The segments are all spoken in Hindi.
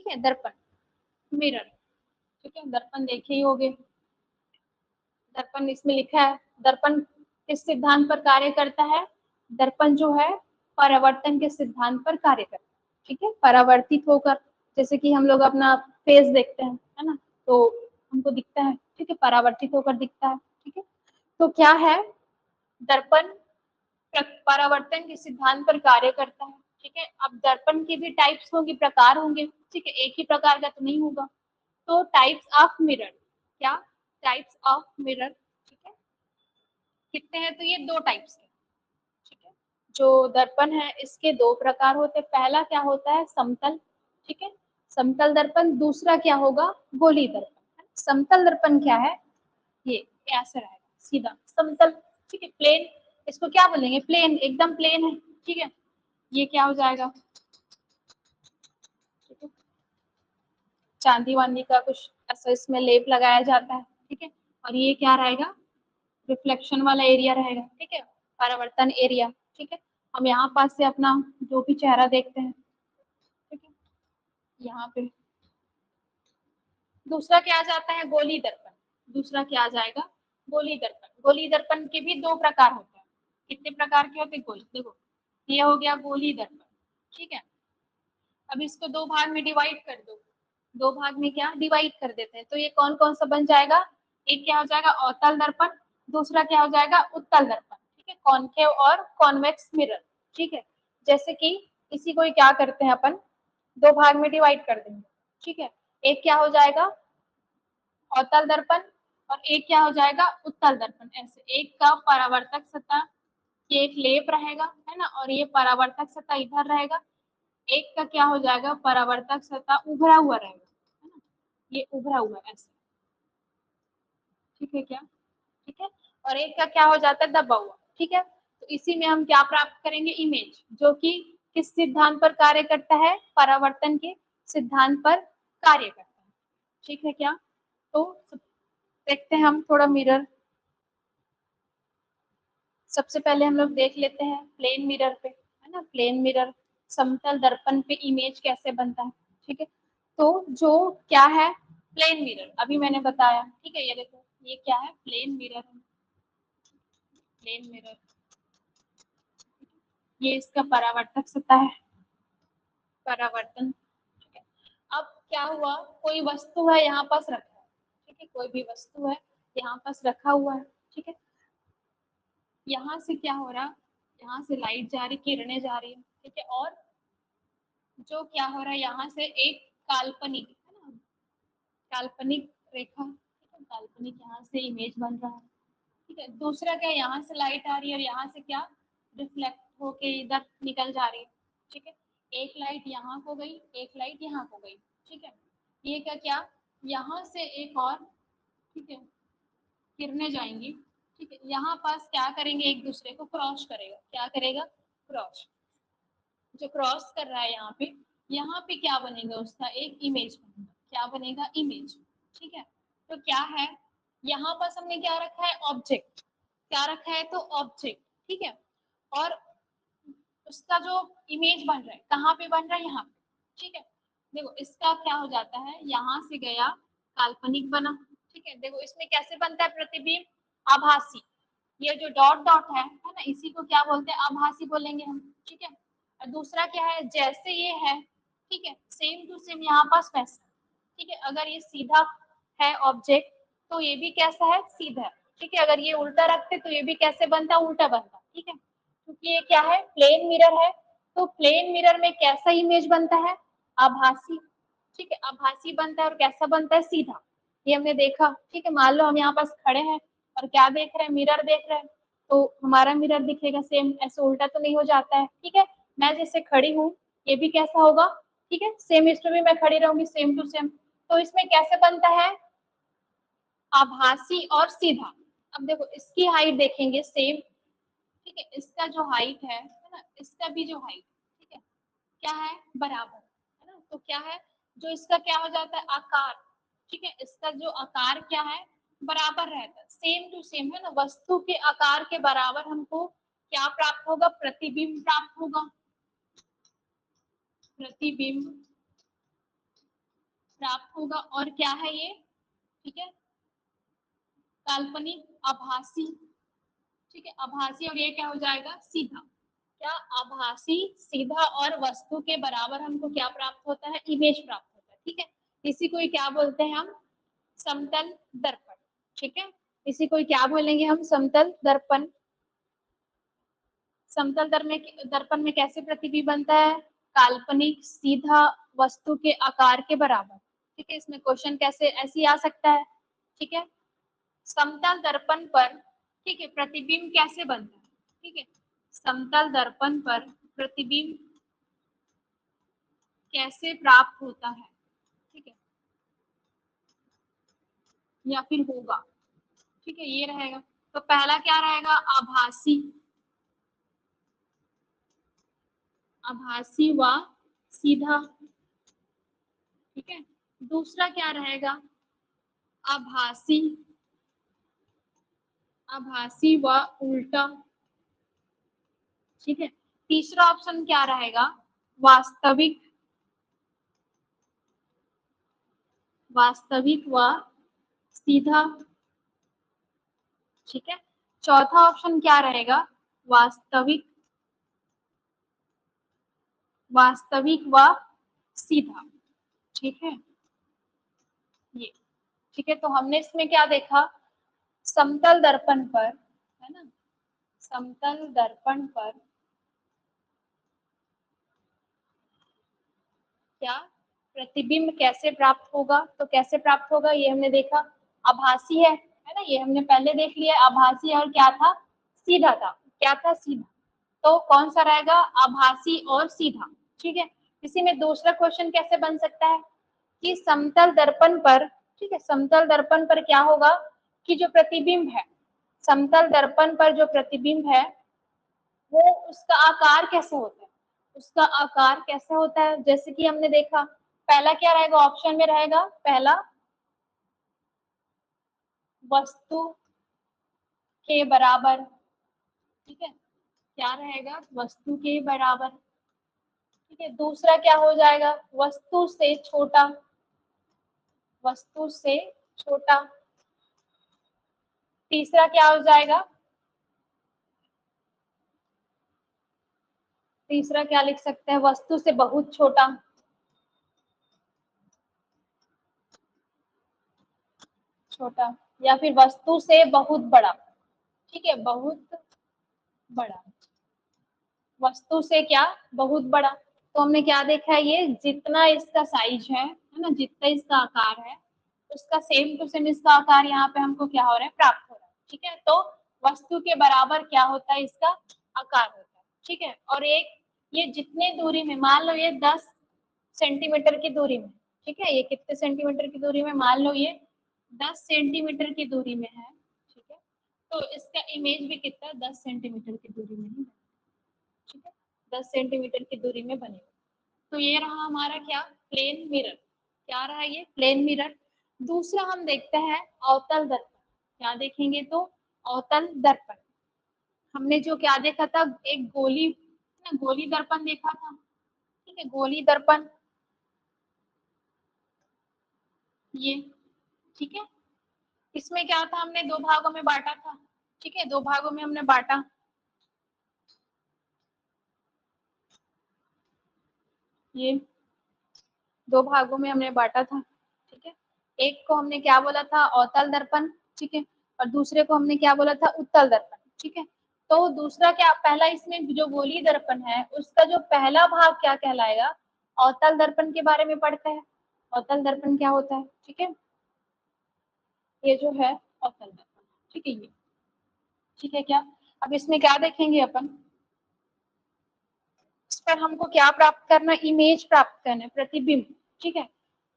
ठीक है, दर्पण, मिरर, ठीक है, दर्पण देखे ही होगे। दर्पण इसमें लिखा है, दर्पण किस सिद्धांत पर कार्य करता है? दर्पण जो है परावर्तन के सिद्धांत पर कार्य करता है, ठीक है, परावर्तित होकर, जैसे कि हम लोग अपना फेस देखते हैं, है ना, तो हमको दिखता है, ठीक है, परावर्तित होकर दिखता है, ठीक है। तो क्या है, दर्पण परावर्तन के सिद्धांत पर कार्य करता है, ठीक है। अब दर्पण के भी टाइप्स होंगे, प्रकार होंगे, ठीक है, एक ही प्रकार का तो नहीं होगा। तो टाइप्स ऑफ मिरर, क्या टाइप्स ऑफ मिरर, ठीक है, कितने हैं? तो ये दो टाइप्स के, ठीक है। जो दर्पण है इसके दो प्रकार होते हैं, पहला क्या होता है, समतल, ठीक है, समतल दर्पण। दूसरा क्या होगा, गोली दर्पण। समतल दर्पण क्या है, ये ऐसे रहेगा, सीधा समतल, ठीक है, प्लेन, इसको क्या बोलेंगे, प्लेन, एकदम प्लेन है, ठीक है। ये क्या हो जाएगा, ठीक है, चांदी वांदी का कुछ ऐसा इसमें लेप लगाया जाता है, ठीक है। और ये क्या रहेगा, रिफ्लेक्शन वाला एरिया रहेगा, ठीक है, परावर्तन एरिया, ठीक है। हम यहाँ पास से अपना जो भी चेहरा देखते हैं, ठीक है, यहाँ पे। दूसरा क्या आ जाता है, गोली दर्पण। दूसरा क्या आ जाएगा, गोली दर्पण। गोली दर्पण के भी दो प्रकार होते हैं। कितने प्रकार के होते हैं, गोली, देखो ये हो गया गोली दर्पण, ठीक है। अब इसको दो भाग में डिवाइड कर दो, दो भाग में क्या डिवाइड कर देते हैं, तो ये कौन कौन सा बन जाएगा, एक क्या हो जाएगा अवतल दर्पण, दूसरा क्या हो जाएगा उत्तल दर्पण, ठीक है, कॉनकेव और कॉन्वेक्स मिरर, ठीक है। जैसे कि इसी को क्या करते हैं अपन, दो भाग में डिवाइड कर देंगे, ठीक है। एक क्या हो जाएगा अवतल दर्पण और एक क्या हो जाएगा उत्तल दर्पण। ऐसे एक का परावर्तक सतह, ये एक लेप रहेगा, है ना, और ये परावर्तक सतह इधर रहेगा। एक का क्या हो जाएगा, परावर्तक सतह उभरा हुआ रहेगा, है ना, ये उभरा हुआ ऐसे, ठीक है क्या, ठीक है। और एक का क्या हो जाता है, दबा हुआ, ठीक है। तो इसी में हम क्या प्राप्त करेंगे, इमेज, जो कि किस सिद्धांत पर कार्य करता है, परावर्तन के सिद्धांत पर कार्य करता है, ठीक है क्या। तो देखते हैं हम थोड़ा मिरर। सबसे पहले हम लोग देख लेते हैं प्लेन मिरर पे, है ना, प्लेन मिरर, समतल दर्पण पे इमेज कैसे बनता है, ठीक है। तो जो क्या है प्लेन मिरर, अभी मैंने बताया, ठीक है, ये देखो ये क्या है, प्लेन मिरर है, प्लेन मिरर, ये इसका परावर्तक सतह है, परावर्तन, ठीक है। अब क्या हुआ, कोई वस्तु है यहाँ पास रखा है, ठीक है, कोई भी वस्तु है यहाँ पास रखा हुआ है, ठीक है। यहाँ से क्या हो रहा, यहाँ से लाइट जा रही, किरणें जा रही है, ठीक है। और जो क्या हो रहा है, यहाँ से एक काल्पनिक, है ना, काल्पनिक रेखा, ठीक है, काल्पनिक यहाँ से इमेज बन रहा है, ठीक है। दूसरा क्या, यहाँ से लाइट आ रही है और यहाँ से क्या रिफ्लेक्ट होके इधर निकल जा रही है, ठीक है। एक लाइट यहाँ को गई, एक लाइट यहाँ को गई, ठीक है। ये क्या क्या, यहाँ से एक और, ठीक है, किरणें जाएंगी, ठीक है, यहाँ पास क्या करेंगे, एक दूसरे को क्रॉस करेगा, क्या करेगा, क्रॉस, जो क्रॉस कर रहा है यहाँ पे क्या बनेगा, उसका एक इमेज बनेगा, क्या बनेगा, इमेज, ठीक है। तो क्या है, यहाँ पर हमने क्या रखा है, ऑब्जेक्ट, क्या रखा है, तो ऑब्जेक्ट, ठीक है। और उसका जो इमेज बन रहा है कहाँ पे बन रहा है, यहाँ पे, ठीक है। देखो इसका क्या हो जाता है, यहाँ से गया काल्पनिक बना, ठीक है। देखो इसमें कैसे बनता है प्रतिबिंब, आभासी, ये जो डॉट डॉट है ना, इसी को क्या बोलते हैं, आभासी बोलेंगे हम, ठीक है। और दूसरा क्या है, जैसे ये है, ठीक है, सेम टू सेम यहाँ पास वैसा, ठीक है। अगर ये सीधा है ऑब्जेक्ट तो ये भी कैसा है, सीधा है, ठीक है। अगर ये उल्टा रखते तो ये भी कैसे बनता, उल्टा बनता, ठीक है। क्योंकि ये क्या है, प्लेन मिरर है, तो प्लेन मिरर में कैसा इमेज बनता है, आभासी, ठीक है, आभासी बनता है। और कैसा बनता है, सीधा, ये हमने देखा, ठीक है। मान लो हम यहाँ पास खड़े हैं और क्या देख रहे हैं, मिरर देख रहे हैं, तो हमारा मिरर दिखेगा सेम, ऐसे उल्टा तो नहीं हो जाता है, ठीक है। मैं जैसे खड़ी हूँ, ये भी कैसा होगा, ठीक है, सेम, इसमें भी मैं खड़ी रहूंगी सेम टू सेम। तो इसमें कैसे बनता है, आभासी और सीधा। अब देखो इसकी हाइट देखेंगे सेम, ठीक है, इसका जो हाइट है ना, इसका भी जो हाइट, ठीक है, क्या है, बराबर, है ना। तो क्या है, जो इसका क्या हो जाता है, आकार, ठीक है, इसका जो आकार क्या है, बराबर रहता है, सेम टू सेम, है ना। वस्तु के आकार के बराबर हमको क्या प्राप्त होगा, प्रतिबिंब प्राप्त होगा, प्रतिबिंब प्राप्त होगा। और क्या है ये, ठीक है, काल्पनिक, आभासी, ठीक है, आभासी, और ये क्या हो जाएगा, सीधा। क्या, आभासी, सीधा, और वस्तु के बराबर हमको क्या प्राप्त होता है, इमेज प्राप्त होता है, ठीक है। इसी को क्या बोलते हैं हम, समतल दर्पण, ठीक है। इसी को क्या बोलेंगे हम, समतल दर्पण। समतल दर्पण में कैसे प्रतिबिंब बनता है, काल्पनिक, सीधा, वस्तु के आकार के बराबर, ठीक है। इसमें क्वेश्चन कैसे ऐसे ही आ सकता है, ठीक है। समतल दर्पण पर, ठीक है, प्रतिबिंब कैसे बनता है, ठीक है, समतल दर्पण पर प्रतिबिंब कैसे प्राप्त होता है, ठीक है, या फिर होगा, ठीक है, ये रहेगा। तो पहला क्या रहेगा, आभासी, आभासी व सीधा, ठीक है। दूसरा क्या रहेगा, आभासी, आभासी व उल्टा, ठीक है। तीसरा ऑप्शन क्या रहेगा, वास्तविक, वास्तविक व सीधा, ठीक है। चौथा ऑप्शन क्या रहेगा, वास्तविक, वास्तविक व सीधा, ठीक है, ये, ठीक है। तो हमने इसमें क्या देखा, समतल दर्पण पर, है ना, समतल दर्पण पर क्या प्रतिबिंब कैसे प्राप्त होगा, तो कैसे प्राप्त होगा ये हमने देखा, आभासी है ना, ये हमने पहले देख लिया, आभासी, और क्या था, सीधा था, क्या था, सीधा। तो कौन सा रहेगा, आभासी और सीधा, ठीक है। इसी में दूसरा क्वेश्चन कैसे बन सकता है कि समतल दर्पण पर, ठीक है, समतल दर्पण पर क्या होगा कि जो प्रतिबिंब है, समतल दर्पण पर जो प्रतिबिंब है वो उसका आकार कैसे होता है, उसका आकार कैसे होता है, जैसे कि हमने देखा पहला क्या रहेगा, ऑप्शन में रहेगा पहला वस्तु के बराबर, ठीक है, क्या रहेगा, वस्तु के बराबर, ठीक है। दूसरा क्या हो जाएगा, वस्तु से छोटा, वस्तु से छोटा। तीसरा क्या हो जाएगा, तीसरा क्या लिख सकते हैं, वस्तु से बहुत छोटा, छोटा, या फिर वस्तु से बहुत बड़ा, ठीक है, बहुत बड़ा, वस्तु से क्या, बहुत बड़ा। तो हमने क्या देखा है, ये जितना इसका साइज है ना, जितना इसका आकार है, उसका सेम टू सेम इसका आकार यहाँ पे हमको क्या हो रहा है, प्राप्त हो रहा है, ठीक है। तो वस्तु के बराबर क्या होता है, इसका आकार होता है, ठीक है। और एक, ये जितने दूरी में, मान लो ये 10 सेंटीमीटर की दूरी में, ठीक है, ये कितने सेंटीमीटर की दूरी में, मान लो ये 10 सेंटीमीटर की दूरी में है, ठीक है। तो इसका इमेज भी कितना, 10 सेंटीमीटर की दूरी में ही, ठीक है, 10 सेंटीमीटर की दूरी में बनेगा। तो ये रहा हमारा क्या, प्लेन मिरर, क्या रहा ये, प्लेन मिरर। दूसरा हम देखते हैं अवतल दर्पण, क्या देखेंगे, तो अवतल दर्पण, हमने जो क्या देखा था, एक गोली ना, गोली दर्पण देखा था, ठीक है, गोली दर्पण, ये, ठीक है। इसमें क्या था, हमने दो भागों में बांटा था, ठीक है, दो भागों में हमने बांटा, ये दो भागों में हमने बांटा था, ठीक है। एक को हमने क्या बोला था, अवतल दर्पण, ठीक है, और दूसरे को हमने क्या बोला था, उत्तल दर्पण, ठीक है। तो दूसरा क्या, पहला इसमें जो गोली दर्पण है उसका जो पहला भाग क्या कहलाएगा, अवतल दर्पण के बारे में पढ़ते हैं, अवतल दर्पण क्या होता है, ठीक है, ये जो है अवतल दर्पण, ठीक है, ये, ठीक है क्या। अब इसमें क्या देखेंगे अपन, इस पर हमको क्या प्राप्त करना, इमेज प्राप्त करना है, प्रतिबिंब, ठीक है।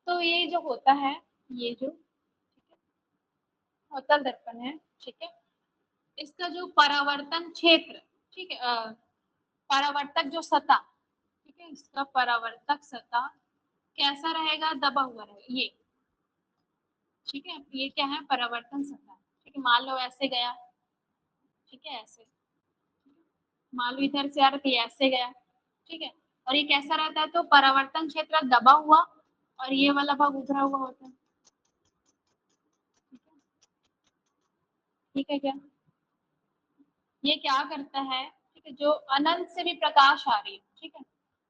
तो ये जो होता है, ये जो अवतल दर्पण है, ठीक है, इसका जो परावर्तन क्षेत्र, ठीक है, परावर्तक जो सतह, ठीक है, इसका परावर्तक सतह कैसा रहेगा, दबा हुआ रहेगा, ये, ठीक है, ये क्या है, परावर्तन सतह, ठीक है। मान लो ऐसे गया, ठीक है, ऐसे, मान लो इधर से आ रहा था, ये ऐसे गया, ठीक है, और ये कैसा रहता है, तो परावर्तन क्षेत्र दबा हुआ और ये वाला भाग उभरा हुआ होता है। ठीक है क्या? ये क्या करता है, ठीक है, जो अनंत से भी प्रकाश आ रही है, ठीक है,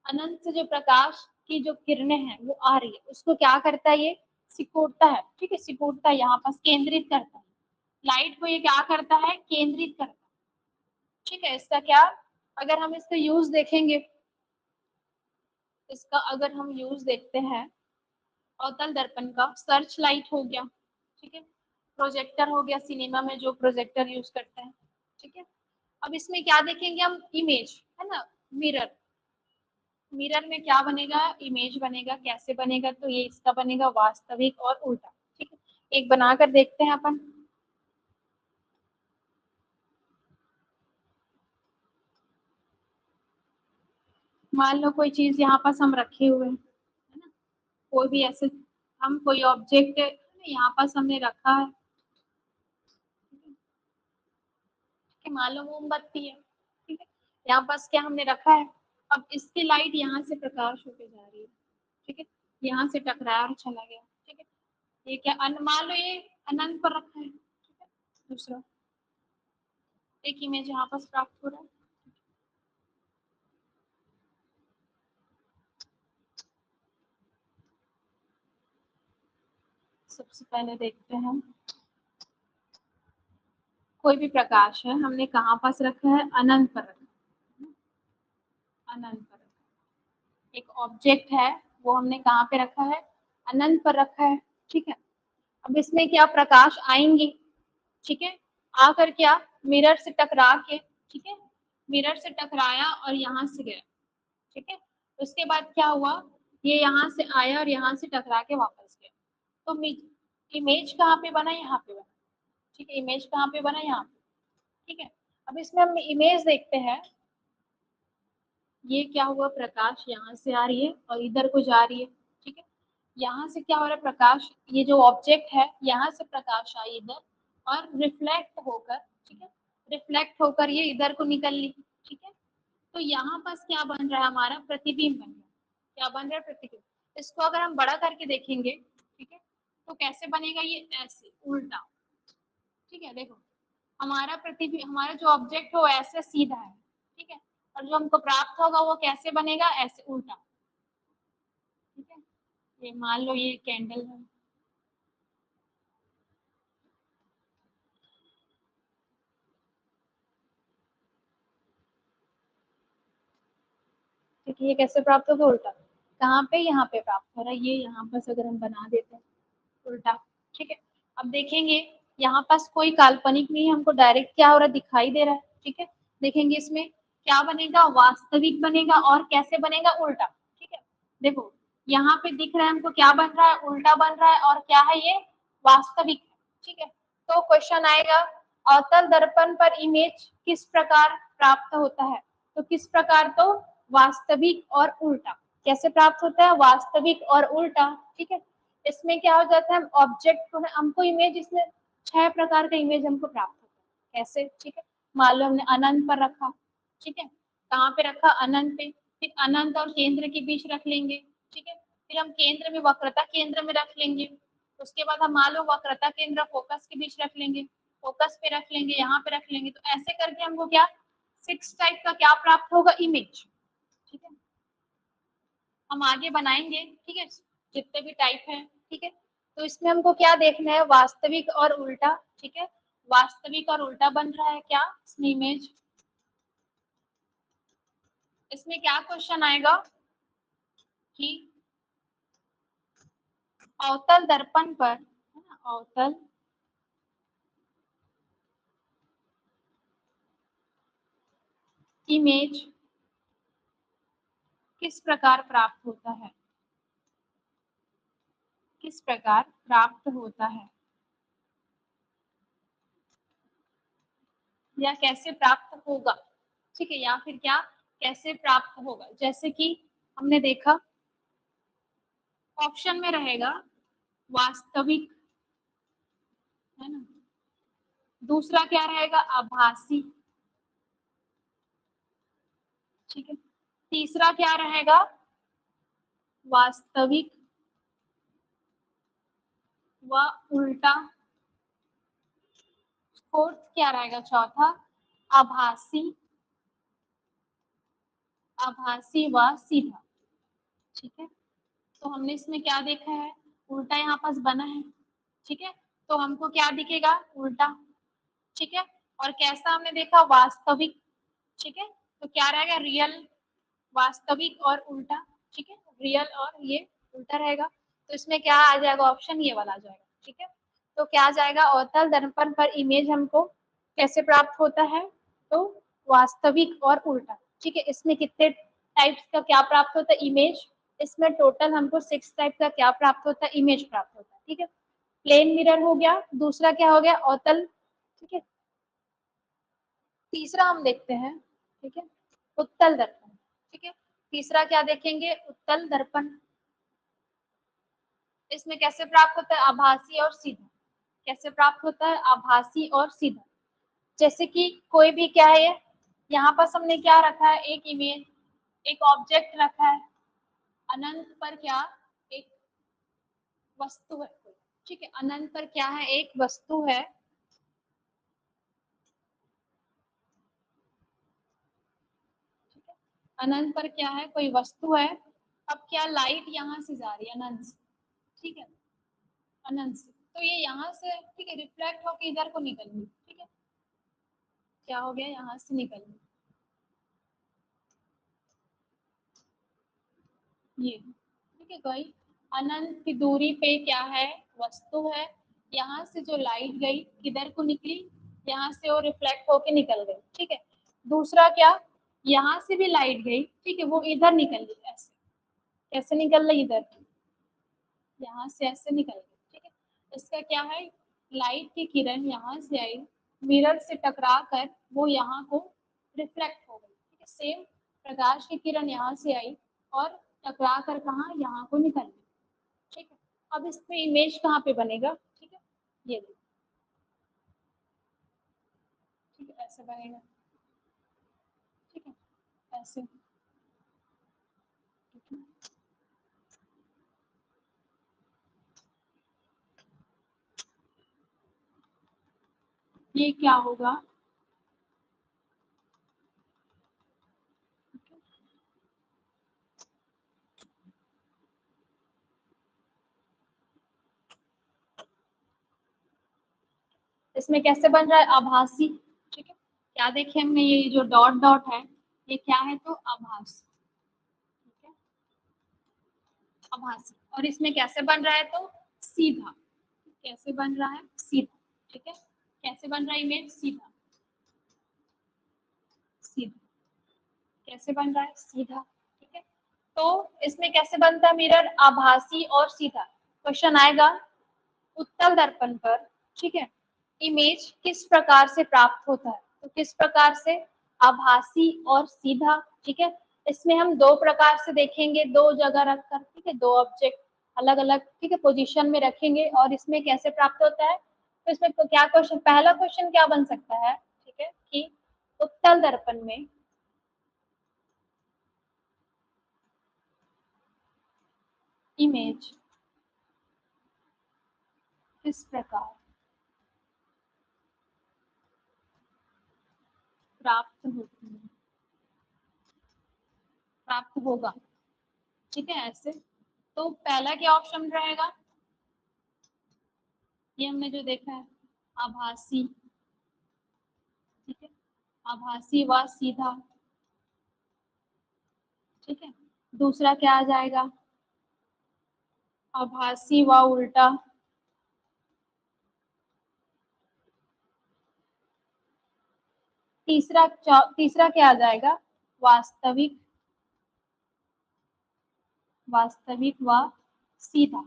अनंत से जो प्रकाश की जो किरणें हैं वो आ रही है, उसको क्या करता है, ये सिकोड़ता है, ठीक है, सिकोड़ता है, यहाँ पास केंद्रित करता है। लाइट को ये क्या करता है, केंद्रित करता है। ठीक है, इसका क्या, अगर हम इसका यूज देखेंगे, इसका अगर हम यूज देखते हैं, अवतल दर्पण का सर्च लाइट हो गया, ठीक है, प्रोजेक्टर हो गया, सिनेमा में जो प्रोजेक्टर यूज करते हैं, ठीक है। अब इसमें क्या देखेंगे हम, इमेज, है ना, मिरर, मिरर में क्या बनेगा, इमेज बनेगा, कैसे बनेगा, तो ये इसका बनेगा वास्तविक और उल्टा। ठीक है, एक बनाकर देखते हैं अपन। मान लो कोई चीज यहाँ पास हम रखे हुए हैं, है ना, कोई भी ऐसे, हम कोई ऑब्जेक्ट यहाँ पास हमने रखा है, कि मान लो मोमबत्ती है, ठीक है, यहाँ पास क्या हमने रखा है, अब इसकी लाइट यहाँ से प्रकाश होके जा रही है, ठीक है, यहाँ से टकराया और चला गया, ठीक है, ये क्या मान लो ये अनंत पर रखा है, ठीक है, दूसरा एक इमेज यहाँ पास प्राप्त हो रहा है। सबसे पहले देखते हैं हम, कोई भी प्रकाश है हमने कहाँ पास रखा है, अनंत पर रखा है, अनंत पर रखा है। एक ऑब्जेक्ट है वो हमने कहाँ पे रखा है, अनंत पर रखा है, ठीक है। अब इसमें क्या प्रकाश आएंगी, ठीक है, आकर क्या मिरर से टकरा के, ठीक है, मिरर से टकराया और यहाँ से गया, ठीक है, उसके बाद क्या हुआ, ये यहाँ से आया और यहाँ से टकरा के वापस गया, तो इमेज कहाँ पे बना, यहाँ पे बना, ठीक है, इमेज कहाँ पे बना, यहाँ पे, ठीक है। अब इसमें हम इमेज देखते हैं, ये क्या हुआ, प्रकाश यहाँ से आ रही है और इधर को जा रही है, ठीक है, यहाँ से क्या हो रहा है, प्रकाश, ये जो ऑब्जेक्ट है यहाँ से प्रकाश आई इधर और रिफ्लेक्ट होकर, ठीक है, रिफ्लेक्ट होकर ये इधर को निकल ली, ठीक है, तो यहाँ पास क्या बन रहा है, हमारा प्रतिबिंब बन रहा है, क्या बन रहा है, प्रतिबिंब। इसको अगर हम बड़ा करके देखेंगे, ठीक है, तो कैसे बनेगा, ये ऐसे उल्टा, ठीक है, देखो हमारा प्रतिबिंब, हमारा जो ऑब्जेक्ट हो ऐसे सीधा है, ठीक है, और जो हमको प्राप्त होगा वो कैसे बनेगा, ऐसे उल्टा, ठीक है। ये मान लो ये कैंडल है, ठीक है, ये कैसे प्राप्त होगा, उल्टा, कहाँ पे, यहाँ पे प्राप्त हो रहा है, ये यहाँ पास अगर हम बना देते हैं उल्टा, ठीक है। अब देखेंगे यहाँ पास कोई काल्पनिक नहीं है, हमको डायरेक्ट क्या हो रहा है, दिखाई दे रहा है, ठीक है, देखेंगे इसमें क्या बनेगा, वास्तविक बनेगा, और कैसे बनेगा, उल्टा, ठीक है। देखो यहाँ पे दिख रहा है हमको क्या बन रहा है, उल्टा बन रहा है, और क्या है ये, वास्तविक, ठीक है। तो क्वेश्चन आएगा, अवतल दर्पण पर इमेज किस प्रकार प्राप्त होता है, तो किस प्रकार, तो वास्तविक और उल्टा, कैसे प्राप्त होता है, वास्तविक और उल्टा, ठीक है। इसमें क्या हो जाता है, ऑब्जेक्ट को हमको इमेज, इसमें 6 प्रकार का इमेज हमको प्राप्त होता है, कैसे, ठीक है, मान लो हमने अनंत पर रखा, ठीक है, कहाँ पे रखा, अनंत पे, फिर अनंत और केंद्र के बीच रख लेंगे, ठीक है, फिर हम केंद्र में वक्रता केंद्र में रख लेंगे, उसके बाद हम मान लो वक्रता केंद्र फोकस के बीच रख लेंगे, फोकस पे रख लेंगे, यहाँ पे रख लेंगे, तो ऐसे करके हमको क्या 6 टाइप का क्या प्राप्त होगा, इमेज, ठीक है। हम आगे बनाएंगे, ठीक है, जितने भी टाइप है, ठीक है। तो इसमें हमको क्या देखना है, वास्तविक और उल्टा, ठीक है, वास्तविक और उल्टा बन रहा है क्या इसमें इमेज। इसमें क्या क्वेश्चन आएगा कि अवतल दर्पण पर, है ना, अवतल इमेज किस प्रकार प्राप्त होता है, किस प्रकार प्राप्त होता है, या कैसे प्राप्त होगा, ठीक है, या फिर क्या कैसे प्राप्त होगा, जैसे कि हमने देखा ऑप्शन में रहेगा वास्तविक, है ना, दूसरा क्या रहेगा, आभासी, ठीक है, तीसरा क्या रहेगा, वास्तविक, व उल्टा। फोर्थ क्या रहेगा, चौथा आभासी, आभासी व सीधा। ठीक है, तो हमने इसमें क्या देखा है, उल्टा यहाँ पास बना है। ठीक है, तो हमको क्या दिखेगा, उल्टा। ठीक है, और कैसा हमने देखा, वास्तविक। ठीक है, तो क्या रहेगा, रियल, वास्तविक और उल्टा। ठीक है, रियल और ये उल्टा रहेगा। तो इसमें क्या आ जाएगा, ऑप्शन ये वाला आ जाएगा। ठीक है, तो क्या आ जाएगा, अवतल दर्पण पर इमेज हमको कैसे प्राप्त होता है, तो वास्तविक और उल्टा। ठीक है, इसमें कितने टाइप्स का क्या प्राप्त होता है, इमेज। इसमें टोटल हमको 6 टाइप का क्या प्राप्त होता है, इमेज प्राप्त होता है। ठीक है, प्लेन मिरर हो गया, दूसरा क्या हो गया, अवतल। ठीक है, तीसरा हम देखते हैं, ठीक है, उत्तल दर्पण। ठीक है, तीसरा क्या देखेंगे, उत्तल दर्पण। इसमें कैसे प्राप्त होता है, आभासी और सीधा। कैसे प्राप्त होता है, आभासी और सीधा। जैसे कि कोई भी क्या है, यहाँ पर हमने क्या रखा है, एक इमेज, एक ऑब्जेक्ट रखा है, अनंत पर क्या, एक वस्तु है। ठीक है, अनंत पर क्या है, एक वस्तु है। ठीक है, अनंत पर क्या है, कोई वस्तु है। अब क्या, लाइट यहाँ से जा रही है अनंत से। ठीक है, अनंत से, तो ये यहाँ से, ठीक है, रिफ्लेक्ट होकर इधर को निकल गई। ठीक है, क्या हो गया, यहाँ से निकल गई ये। ठीक है, कोई अनंत की दूरी पे क्या है, वस्तु है। यहाँ से जो लाइट गई किधर को निकली, यहाँ से वो रिफ्लेक्ट होके निकल गई। ठीक है, दूसरा क्या, यहाँ से भी लाइट गई। ठीक है, वो इधर निकल गई, ऐसे कैसे निकल रही, इधर, यहाँ से ऐसे निकल गई। ठीक है, इसका क्या है, लाइट की किरण यहाँ से आई, मिरर से टकरा कर वो यहाँ को रिफ्लेक्ट हो गई। ठीक है, सेम प्रकाश की किरण यहाँ से आई और टकरा कर कहाँ, यहाँ को निकल गई। ठीक है, अब इसमें इमेज कहाँ पे बनेगा, ठीक है, ये देखो। ठीक है, ऐसे बनेगा। ठीक है, ऐसे। ठीक है, ये क्या होगा, इसमें कैसे बन रहा है, आभासी। ठीक है, क्या देखे हमने, ये जो डॉट डॉट है, ये क्या है, तो आभास। ठीक है, आभासी। और इसमें कैसे बन रहा है, तो सीधा। कैसे बन रहा है, सीधा। ठीक है, कैसे बन रहा है इमेज, सीधा, सीधा। कैसे बन रहा है, सीधा। ठीक है, तो इसमें कैसे बनता है मिरर, आभासी और सीधा। क्वेश्चन आएगा, उत्तल दर्पण पर, ठीक है, इमेज किस प्रकार से प्राप्त होता है, तो किस प्रकार से, आभासी और सीधा। ठीक है, इसमें हम दो प्रकार से देखेंगे, दो जगह रखकर। ठीक है, दो ऑब्जेक्ट अलग अलग, ठीक है, पोजीशन में रखेंगे और इसमें कैसे प्राप्त होता है। तो इसमें तो क्या क्वेश्चन, पहला क्वेश्चन क्या बन सकता है, ठीक है, कि उत्तल दर्पण में इमेज किस प्रकार प्राप्त होती है, प्राप्त होगा। ठीक है, ऐसे। तो पहला क्या ऑप्शन रहेगा, ये हमने जो देखा है, आभासी। ठीक है, आभासी व सीधा। ठीक है, दूसरा क्या आ जाएगा, आभासी व उल्टा। तीसरा क्या आ जाएगा, वास्तविक, वास्तविक व सीधा।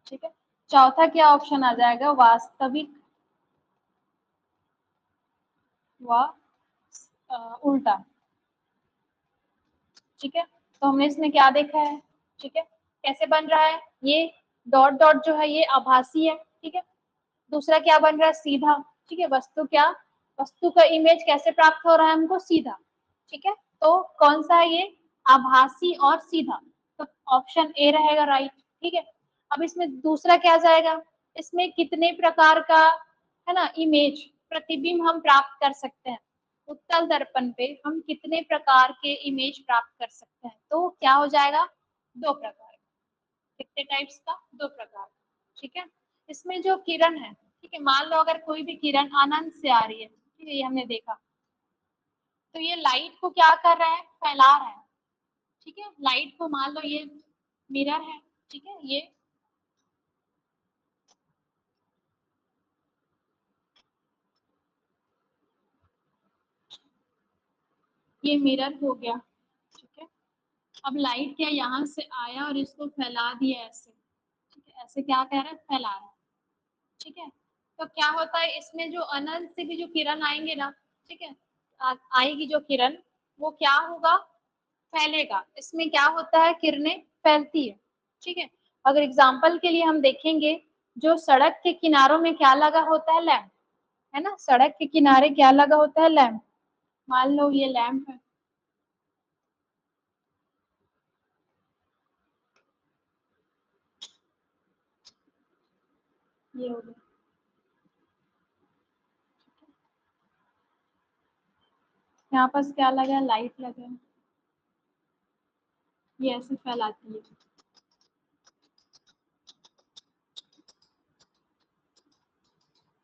ठीक है, चौथा क्या ऑप्शन आ जाएगा, वास्तविक व उल्टा। ठीक है, तो हमने इसमें क्या देखा है, ठीक है, कैसे बन रहा है, ये डॉट डॉट जो है ये आभासी है। ठीक है, दूसरा क्या बन रहा है, सीधा। ठीक है, वस्तु क्या, वस्तु का इमेज कैसे प्राप्त हो रहा है हमको, सीधा। ठीक है, तो कौन सा है ये, आभासी और सीधा। तो ऑप्शन ए रहेगा राइट। ठीक है, अब इसमें दूसरा क्या जाएगा, इसमें कितने प्रकार का है ना इमेज प्रतिबिंब हम प्राप्त कर सकते हैं, उत्तल दर्पण पे हम कितने प्रकार के इमेज प्राप्त कर सकते हैं, तो क्या हो जाएगा, 2 प्रकार। कितने टाइप्स का, 2 प्रकार। ठीक है, इसमें जो किरण है, ठीक है, मान लो अगर कोई भी किरण अनंत से आ रही है, ठीक है, ये हमने देखा, तो ये लाइट को क्या कर रहा है, फैला रहा है। ठीक है, लाइट को मान लो ये मिरर है, ठीक है, ये मिरर हो गया। ठीक है, अब लाइट क्या यहाँ से आया और इसको फैला दिया ऐसे, ठीक है, ऐसे क्या कह रहा है, फैला रहा है। ठीक है, तो क्या होता है, इसमें जो अनंत से भी जो किरण आएंगे ना, ठीक है, आएगी जो किरण, वो क्या होगा, फैलेगा। इसमें क्या होता है, किरणें फैलती है। ठीक है, अगर एग्जाम्पल के लिए हम देखेंगे, जो सड़क के किनारों में क्या लगा होता है, लैंप, है ना, सड़क के किनारे क्या लगा होता है, लैंप। मान लो ये लैंप है, ये हो गया। यहाँ पास क्या लगा है, लाइट लगा है, ये ऐसे फैलाती है।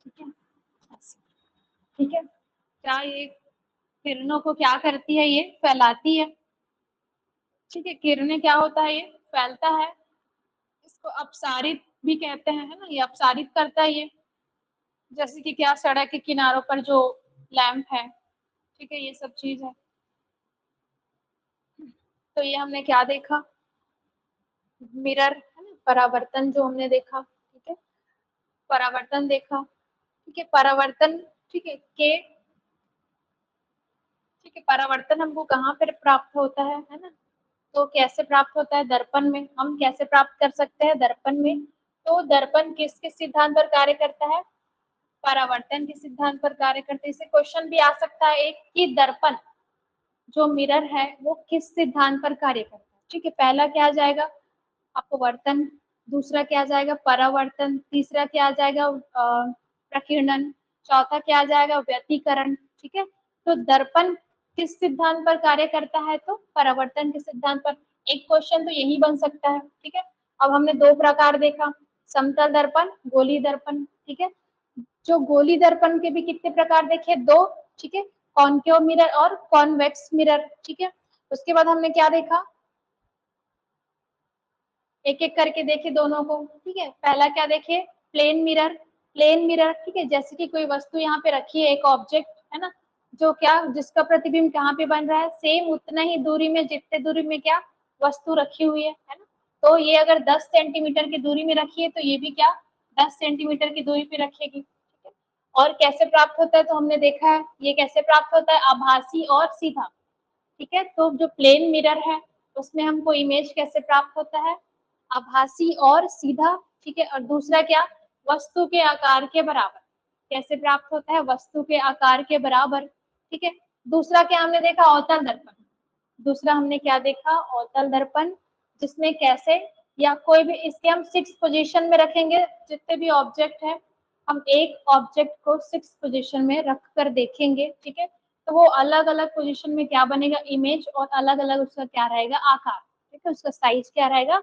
ठीक है, ऐसे। ठीक है, क्या ये किरणों को क्या करती है, ये फैलाती है। ठीक है, किरणें क्या होता है, ये फैलता है, इसको अपसारित भी कहते हैं, है ना, ये अपसारित करता है ये। जैसे कि क्या, सड़क के किनारों पर जो लैंप है, ठीक है, ये सब चीज है। तो ये हमने क्या देखा, मिरर, है ना, परावर्तन जो हमने देखा। ठीक है, परावर्तन देखा। ठीक है, परावर्तन, ठीक है, ठीक है, परावर्तन हमको कहाँ पर प्राप्त होता है ना, तो कैसे प्राप्त होता है, दर्पण में। हम कैसे प्राप्त कर सकते हैं, दर्पण में। तो दर्पण किस किस सिद्धांत पर कार्य करता है, परावर्तन के सिद्धांत पर कार्य करते हैं। इसे क्वेश्चन भी आ सकता है एक, कि दर्पण जो मिरर है वो किस सिद्धांत पर कार्य करता है। ठीक है, पहला क्या आ जाएगा, अपवर्तन, दूसरा क्या आ जाएगा, परावर्तन, तीसरा क्या आ जाएगा, प्रकीर्णन, चौथा क्या आ जाएगा, व्यतिकरण। ठीक है, तो दर्पण किस सिद्धांत पर कार्य करता है, तो परावर्तन के सिद्धांत पर। एक क्वेश्चन तो यही बन सकता है। ठीक है, अब हमने 2 प्रकार देखा, समतल दर्पण, गोलीय दर्पण। ठीक है, जो गोलीय दर्पण के भी कितने प्रकार देखे, 2। ठीक है, कॉनकेव मिरर और कॉन्वेक्स मिरर। ठीक है, उसके बाद हमने क्या देखा, एक एक करके देखे दोनों को। ठीक है, पहला क्या देखे, प्लेन मिरर। प्लेन मिरर, ठीक है, जैसे कि कोई वस्तु यहाँ पे रखी है, एक ऑब्जेक्ट, है ना, जो क्या, जिसका प्रतिबिंब कहाँ पे बन रहा है, सेम उतना ही दूरी में, जितने दूरी में क्या वस्तु रखी हुई है ना। तो ये अगर 10 सेंटीमीटर की दूरी में रखी है, तो ये भी क्या 10 सेंटीमीटर की दूरी पे रखेगी। ठीक है, और कैसे प्राप्त होता है, तो हमने देखा है ये कैसे प्राप्त होता है, आभासी और सीधा। ठीक है, तो जो प्लेन मिरर है उसमें हमको इमेज कैसे प्राप्त होता है, आभासी और सीधा। ठीक है, और दूसरा क्या, वस्तु के आकार के बराबर। कैसे प्राप्त होता है, वस्तु के आकार के बराबर। ठीक है, दूसरा क्या हमने देखा, अवतल दर्पण। दूसरा हमने क्या देखा, अवतल दर्पण, जिसमें कैसे, या कोई भी, इसके हम 6 पोजीशन में रखेंगे, जितने भी ऑब्जेक्ट है हम एक ऑब्जेक्ट को 6 पोजीशन में रख कर देखेंगे। ठीक है, तो वो अलग अलग पोजीशन में क्या बनेगा, इमेज, और अलग अलग उसका क्या रहेगा, आकार। ठीक है, उसका साइज क्या रहेगा,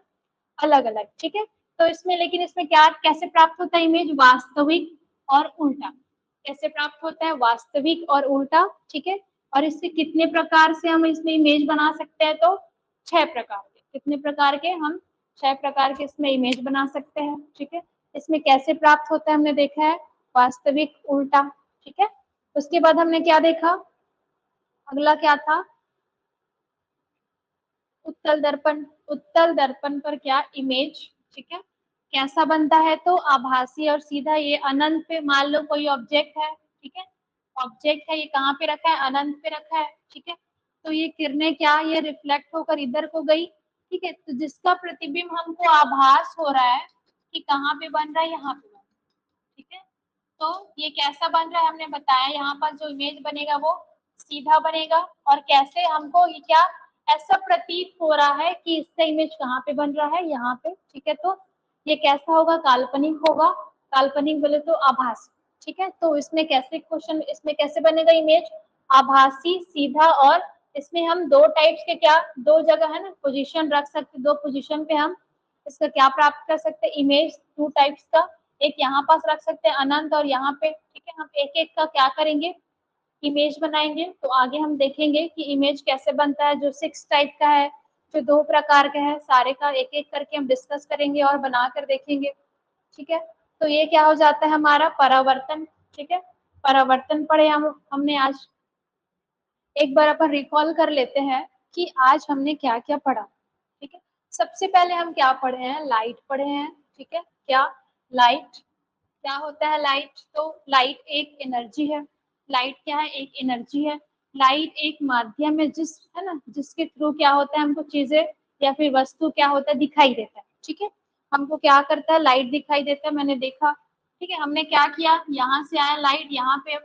अलग अलग। ठीक है, तो इसमें, लेकिन इसमें क्या, कैसे प्राप्त होता है इमेज, वास्तविक और उल्टा। कैसे प्राप्त होता है, वास्तविक और उल्टा। ठीक है, और इससे कितने प्रकार से हम इसमें इमेज बना सकते हैं, तो 6 प्रकार के। कितने प्रकार के, हम 6 प्रकार के इसमें इमेज बना सकते हैं। ठीक है, इसमें कैसे प्राप्त होता है, हमने देखा है वास्तविक, उल्टा। ठीक है, उसके बाद हमने क्या देखा, अगला क्या था, उत्तल दर्पण। उत्तल दर्पण पर क्या, इमेज। ठीक है, कैसा बनता है, तो आभासी और सीधा। ये अनंत पे, मान लो कोई ऑब्जेक्ट है, ठीक है, ऑब्जेक्ट है, ये कहाँ पे रखा है, अनंत पे रखा है। ठीक है, तो ये किरणें क्या, ये रिफ्लेक्ट होकर इधर को गई। ठीक है, तो जिसका प्रतिबिंब हमको आभास हो रहा है कि कहाँ पे बन रहा है, यहाँ पे बन रहा है। ठीक है, तो ये कैसा बन रहा है, हमने बताया, यहाँ पर जो इमेज बनेगा वो सीधा बनेगा। और कैसे, हमको ये क्या, ऐसा प्रतीत हो रहा है कि इसका इमेज कहाँ पे बन रहा है, यहाँ पे। ठीक है, तो ये कैसा होगा, काल्पनिक होगा। काल्पनिक बोले तो आभासी, ठीक है। तो इसमें कैसे क्वेश्चन, इसमें कैसे बनेगा इमेज, आभासी, सीधा, और इसमें हम दो टाइप्स के, क्या दो जगह है ना पोजीशन रख सकते, दो पोजीशन पे हम इसका क्या प्राप्त कर सकते हैं, इमेज टू टाइप्स का। एक यहाँ पास रख सकते हैं अनंत, और यहाँ पे, ठीक है। हम एक एक का क्या करेंगे, इमेज बनाएंगे। तो आगे हम देखेंगे कि इमेज कैसे बनता है, जो 6 टाइप का है, जो 2 प्रकार का है, सारे का एक एक करके हम डिस्कस करेंगे और बना कर देखेंगे, ठीक है। तो ये क्या हो जाता है हमारा परावर्तन, ठीक है। परावर्तन पढ़े हमने आज। एक बार अपन रिकॉल कर लेते हैं कि आज हमने क्या क्या पढ़ा, ठीक है। सबसे पहले हम क्या पढ़े हैं, लाइट पढ़े हैं, ठीक है। क्या लाइट, क्या होता है लाइट, तो लाइट एक एनर्जी है। लाइट क्या है, एक एनर्जी है। लाइट एक माध्यम है, जिस है ना, जिसके थ्रू क्या होता है, हमको चीजें या फिर वस्तु क्या होता है, दिखाई देता है, ठीक है। हमको क्या करता है, लाइट दिखाई देता है, मैंने देखा, ठीक है। हमने क्या किया, यहाँ से आया लाइट, यहाँ पे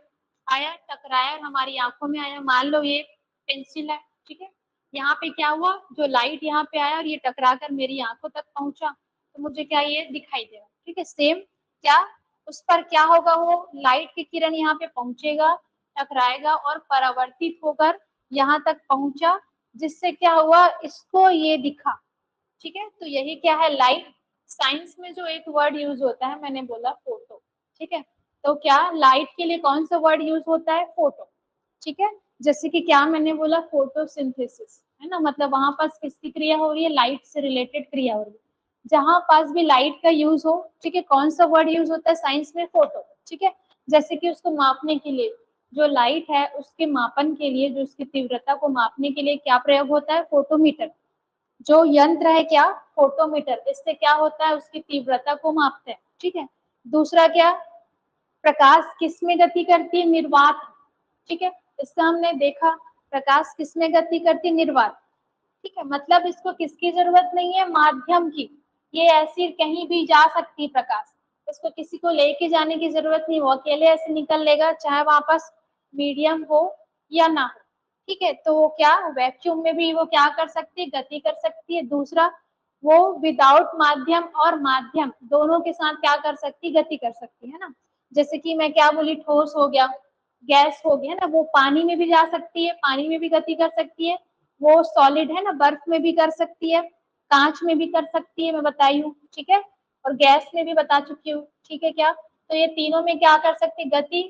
आया, टकराया और हमारी आंखों में आया। मान लो ये पेंसिल है, ठीक है। यहाँ पे क्या हुआ, जो लाइट यहाँ पे आया और ये टकरा कर मेरी आंखों तक पहुंचा, तो मुझे क्या ये दिखाई दे रहा, ठीक है। सेम क्या, उस पर क्या होगा, वो लाइट की किरण यहाँ पे पहुंचेगा, टकराएगा और परावर्तित होकर यहाँ तक पहुंचा, जिससे क्या हुआ, इसको ये दिखा, ठीक है। तो यही क्या है, लाइट। साइंस में जो एक वर्ड यूज होता है, मैंने बोला फोटो, ठीक है। तो क्या लाइट के लिए कौन सा वर्ड यूज होता है, फोटो, ठीक है। जैसे कि क्या मैंने बोला, फोटोसिंथेसिस, है ना, मतलब वहां पास किसकी क्रिया हो रही है, लाइट से रिलेटेड क्रिया हो रही है। जहां पास भी लाइट का यूज हो, ठीक है, कौन सा वर्ड यूज होता है साइंस में, फोटो, ठीक है। जैसे कि उसको मापने के लिए, जो लाइट है उसके मापन के लिए, जो उसकी तीव्रता को मापने के लिए क्या प्रयोग होता है, फोटोमीटर। जो यंत्र है क्या, फोटोमीटर, इससे क्या होता है, उसकी तीव्रता को मापते हैं, ठीक है। दूसरा क्या, प्रकाश किस में गति करती है, निर्वात, ठीक है। इसका हमने देखा, प्रकाश किस में गति करती है, निर्वात, ठीक है। मतलब इसको किसकी जरूरत नहीं है, माध्यम की। ये ऐसी कहीं भी जा सकती है प्रकाश, इसको किसी को लेके जाने की जरूरत नहीं, वो अकेले ऐसे निकल लेगा, चाहे वहां पास मीडियम हो या ना हो, ठीक है। तो वो क्या, वैक्यूम में भी वो क्या कर सकती है, गति कर सकती है। दूसरा, वो विदाउट माध्यम और माध्यम दोनों के साथ क्या कर सकती है, गति कर सकती है ना। जैसे कि मैं क्या बोली, ठोस हो गया, गैस हो गया ना, वो पानी में भी जा सकती है, पानी में भी गति कर सकती है। वो सॉलिड है ना, बर्फ में भी कर सकती है, कांच में भी कर सकती है, मैं बताई हूँ, ठीक है। और गैस में भी बता चुकी हूँ, ठीक है। क्या, तो ये तीनों में क्या कर सकती है, गति।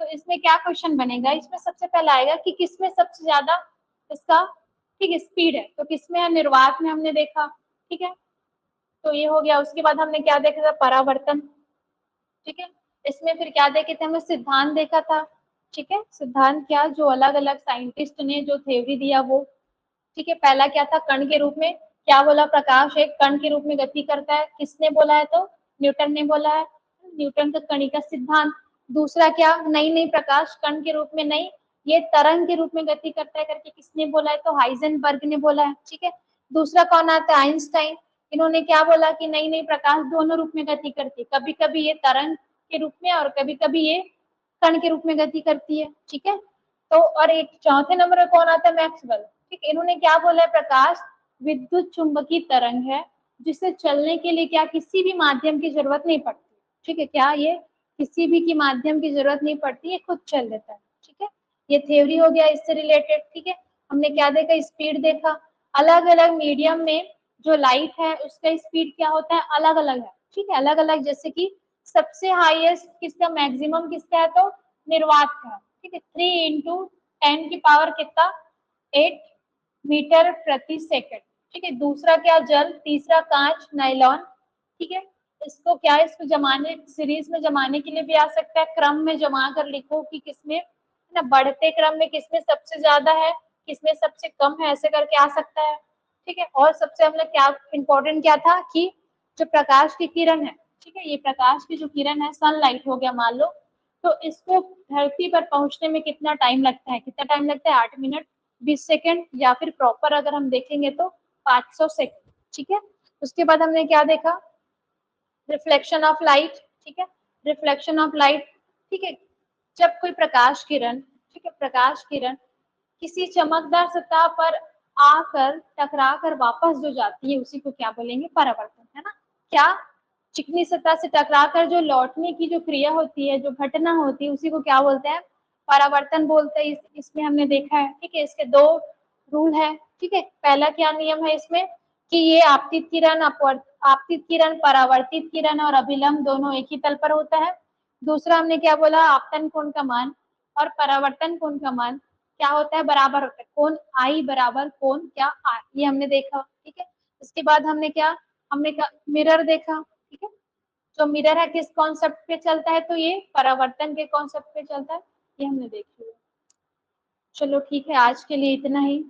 तो इसमें क्या क्वेश्चन बनेगा, इसमें सबसे पहला आएगा कि किसमें सबसे ज्यादा इसका, ठीक, स्पीड है। तो किसमें है, निर्वात में हमने देखा, ठीक है। तो ये हो गया। उसके बाद हमने क्या देखा था, परावर्तन, ठीक है। इसमें फिर क्या देखे थे, हमने सिद्धांत देखा था, ठीक है। सिद्धांत क्या, जो अलग अलग साइंटिस्ट ने जो थ्योरी दिया वो, ठीक है। पहला क्या था, कण के रूप में, क्या बोला, प्रकाश एक कण के रूप में गति करता है, किसने बोला है, तो न्यूटन ने बोला है, न्यूटन का कणिका सिद्धांत। दूसरा क्या, नहीं नहीं, प्रकाश कण के रूप में नहीं, ये तरंग के रूप में गति करता है करके किसने बोला है, तो हाइजेनबर्ग ने बोला है, ठीक है। दूसरा कौन आता है, आइंस्टाइन। इन्होंने क्या बोला कि नहीं नहीं, प्रकाश दोनों रूप में गति करती है, कभी कभी ये तरंग के रूप में और कभी कभी ये कण के रूप में गति करती है, ठीक है। तो और एक चौथे नंबर पर कौन आता है, मैक्सवेल, ठीक है। इन्होंने क्या बोला है, प्रकाश विद्युत चुंबकीय तरंग है, जिसे चलने के लिए क्या किसी भी माध्यम की जरूरत नहीं पड़ती, ठीक है। क्या, ये किसी भी की माध्यम की जरूरत नहीं पड़ती, ये खुद चल देता है, ठीक है। ये थ्योरी हो गया इससे रिलेटेड, ठीक है। हमने क्या देखा, स्पीड देखा। अलग अलग मीडियम में जो लाइट है उसका स्पीड क्या होता है, अलग अलग है, ठीक है, अलग अलग। जैसे कि सबसे हाईएस्ट किसका, मैक्सिमम किसका है, तो निर्वात का, ठीक है। 3 × 10 की पावर कितना, 8 मीटर प्रति सेकंड, ठीक है। दूसरा क्या, जल। तीसरा कांच, नायलॉन, ठीक है। इसको क्या है, इसको जमाने, सीरीज में जमाने के लिए भी आ सकता है, क्रम में जमा कर लिखो कि किसमें ना, बढ़ते क्रम में किसमें सबसे ज्यादा है, किसमें सबसे कम है, ऐसे करके आ सकता है, ठीक है। और सबसे हम लोग क्या इम्पोर्टेंट क्या था कि जो प्रकाश की किरण है, ठीक है, ये प्रकाश की जो किरण है, सनलाइट हो गया मान लो, तो इसको धरती पर पहुंचने में कितना टाइम लगता है, कितना टाइम लगता है, 8 मिनट 20 सेकंड, या फिर प्रॉपर अगर हम देखेंगे तो 500 सेकंड, ठीक है। उसके बाद हमने क्या देखा, रिफ्लेक्शन ऑफ लाइट, ठीक है। रिफ्लेक्शन ऑफ लाइट, ठीक है। जब कोई प्रकाश किरण, ठीक है, प्रकाश किरण किसी चमकदार सतह पर आकर टकरा कर वापस जो जाती है, उसी को क्या बोलेंगे, परावर्तन, है ना। क्या, चिकनी सतह से टकराकर जो लौटने की जो क्रिया होती है, जो घटना होती है, उसी को क्या बोलते हैं? परावर्तन बोलते हैं। इसमें हमने देखा है, ठीक है, इसके दो रूल है, ठीक है। पहला क्या नियम है इसमें कि ये आपतित किरण, आपतित किरण, परावर्तित किरण और अभिलंब दोनों एक ही तल पर होता है। दूसरा हमने क्या बोला, आपतन कोण का मान और परावर्तन कोण का मान क्या होता है? बराबर होता है। कोण आई बराबर कोण क्या आर, ये हमने देखा, ठीक है। इसके बाद हमने मिरर देखा, ठीक है। जो मिरर है किस कॉन्सेप्ट पे चलता है? तो ये परावर्तन के कॉन्सेप्ट पे चलता है, ये हमने देख लिया। चलो ठीक है, आज के लिए इतना ही।